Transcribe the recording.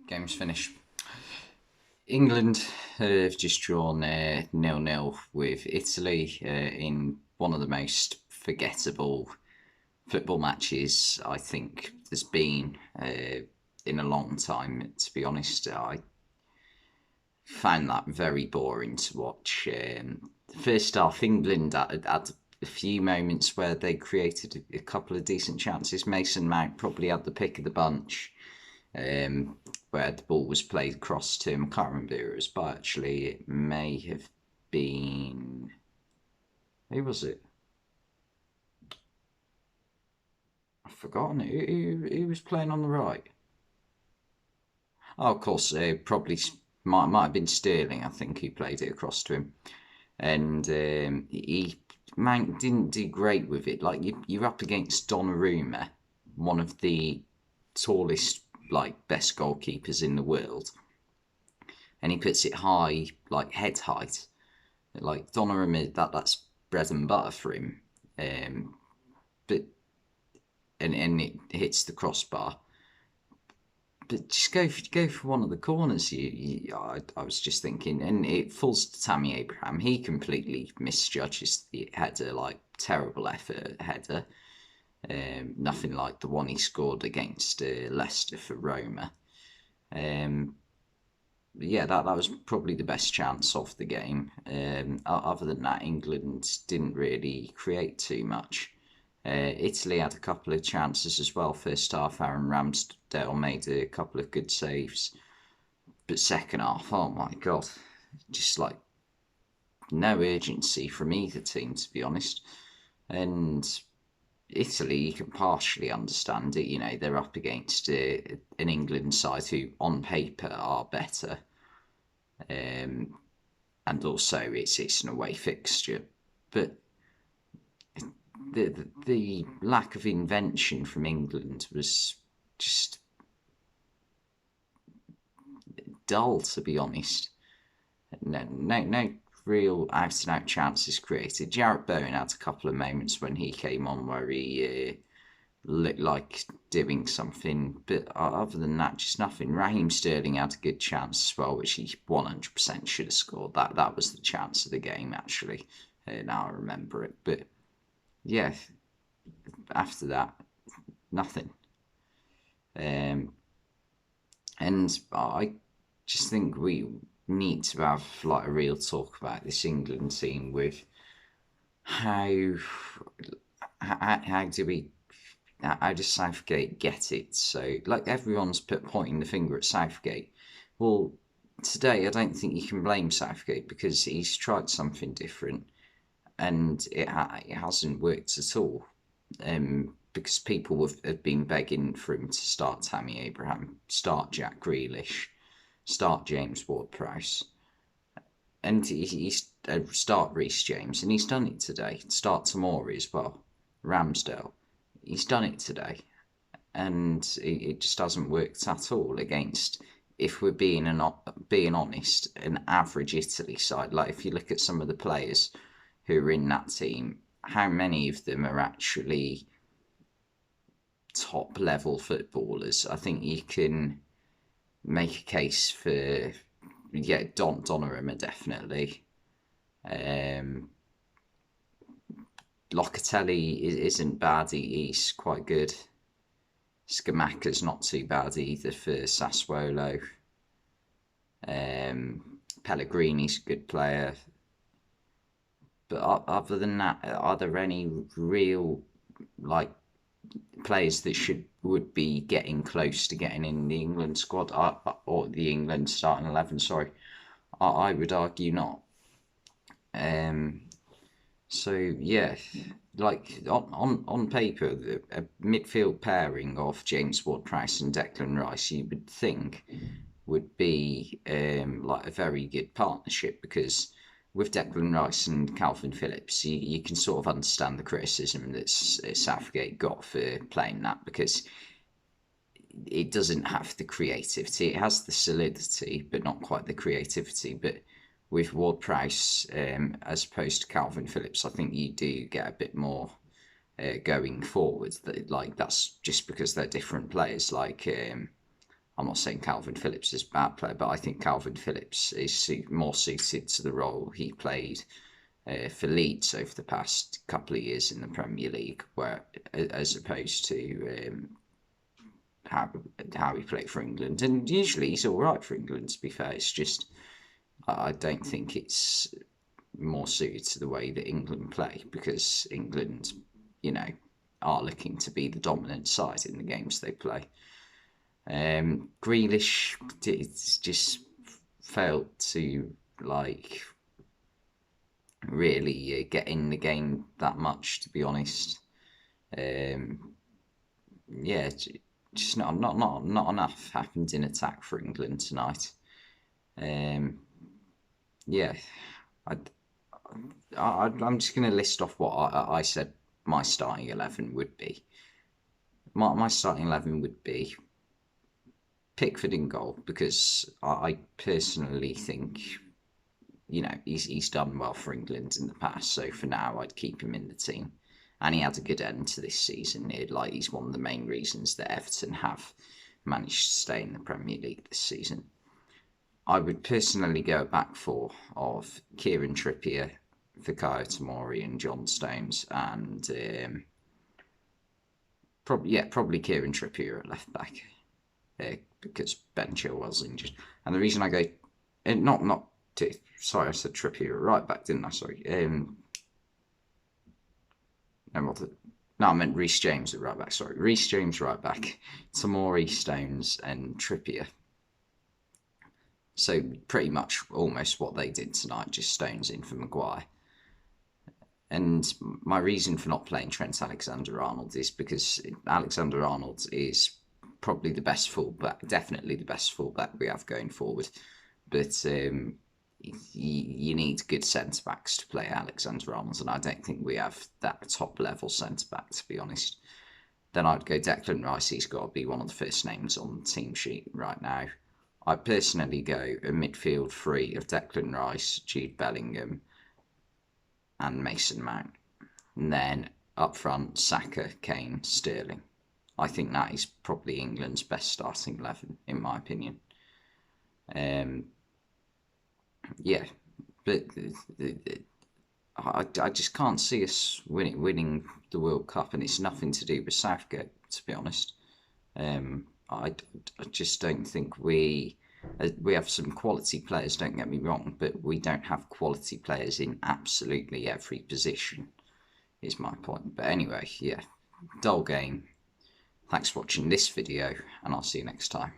Game's finished. England have just drawn 0-0 with Italy in one of the most forgettable football matches I think there's been in a long time. To be honest, I found that very boring to watch. First half, England had a few moments where they created a couple of decent chances. Mason Mount probably had the pick of the bunch, where the ball was played across to him. I can't remember who it was, but actually it may have been. Who was it? I've forgotten. Who was playing on the right? Oh, of course, probably might have been Sterling. I think he played it across to him, and he Mount didn't do great with it. Like you're up against Donnarumma, one of the tallest, like best goalkeepers in the world, and he puts it high, like head height. Like Donnarumma, that's bread and butter for him. But and it hits the crossbar. But just go for one of the corners. I was just thinking, and it falls to Tammy Abraham. He completely misjudges the header, like terrible effort header. Nothing like the one he scored against Leicester for Roma. Yeah, that was probably the best chance of the game. Other than that, England didn't really create too much. Italy had a couple of chances as well. First half, Aaron Ramsdale made a couple of good saves. But second half, oh my God, just like no urgency from either team, to be honest. And Italy, you can partially understand it. You know, they're up against an England side who, on paper, are better. And also, it's an away fixture. But the lack of invention from England was just dull, to be honest. No real out and out chances created. Jarrett Bowen had a couple of moments when he came on where he looked like doing something, but other than that, just nothing. Raheem Sterling had a good chance as well, which he 100% should have scored. That was the chance of the game, actually. Now I remember it, but yeah, after that, nothing. Um, and I just think we need to have like a real talk about this England team with how how do we how does Southgate get it? So like everyone's pointing the finger at Southgate. Well, today I don't think you can blame Southgate because he's tried something different and it hasn't worked at all. Because people have been begging for him to start Tammy Abraham, start Jack Grealish, start James Ward-Prowse, and he's start Reece James, and he's done it today. Start Tomori as well, Ramsdale, he's done it today, and it just hasn't worked at all against. If we're being honest, an average Italy side. Like if you look at some of the players who are in that team, how many of them are actually top level footballers? I think you can make a case for Donnarumma definitely. Um, Locatelli isn't bad. He's quite good. Scamacca's not too bad either for Sassuolo. Pellegrini's a good player. But other than that, are there any real like players that would be getting close to getting in the England squad or the England starting 11? Sorry, I would argue not. So yeah, like on paper, a midfield pairing of James Ward-Prowse and Declan Rice, you would think would be like a very good partnership because with Declan Rice and Calvin Phillips, you can sort of understand the criticism that Southgate got for playing that because it doesn't have the creativity. It has the solidity, but not quite the creativity. But with Ward-Prowse as opposed to Calvin Phillips, I think you do get a bit more going forward. Like that's just because they're different players. Like I'm not saying Calvin Phillips is a bad player, but I think Calvin Phillips is more suited to the role he played for Leeds over the past couple of years in the Premier League, where as opposed to how he played for England. And usually he's all right for England, to be fair. It's just I don't think it's more suited to the way that England play, because England, are looking to be the dominant side in the games they play. Grealish just failed to really get in the game that much, to be honest. Yeah, just not enough happened in attack for England tonight. Yeah, I, I'm just going to list off what I said my starting 11 would be. My starting 11 would be Pickford in goal, because I personally think, he's done well for England in the past. So for now, I'd keep him in the team. And he had a good end to this season. He's one of the main reasons that Everton have managed to stay in the Premier League this season. I would personally go back four of Kieran Trippier, Fikayo Tomori, and John Stones, and probably Kieran Trippier at left back, because Ben Chilwell's injured. And the reason I go, sorry, I said Trippier at right back, didn't I? Sorry. No, I meant Reece James at right back. Sorry, Reece James right back, Tomori, Stones, and Trippier. So pretty much almost what they did tonight, just Stones in for Maguire. And my reason for not playing Trent Alexander-Arnold is because Alexander-Arnold is probably the best fullback, definitely the best fullback we have going forward. But you need good centre-backs to play Alexander-Arnold, and I don't think we have that top-level centre-back, to be honest. Then I'd go Declan Rice. He's got to be one of the first names on the team sheet right now. I personally go a midfield three of Declan Rice, Jude Bellingham, and Mason Mount. And then up front, Saka, Kane, Sterling. I think that is probably England's best starting 11, in my opinion. Yeah, but I just can't see us winning the World Cup, and it's nothing to do with Southgate, to be honest. I just don't think we have some quality players, don't get me wrong, but we don't have quality players in absolutely every position, is my point. But anyway, yeah, dull game. Thanks for watching this video, and I'll see you next time.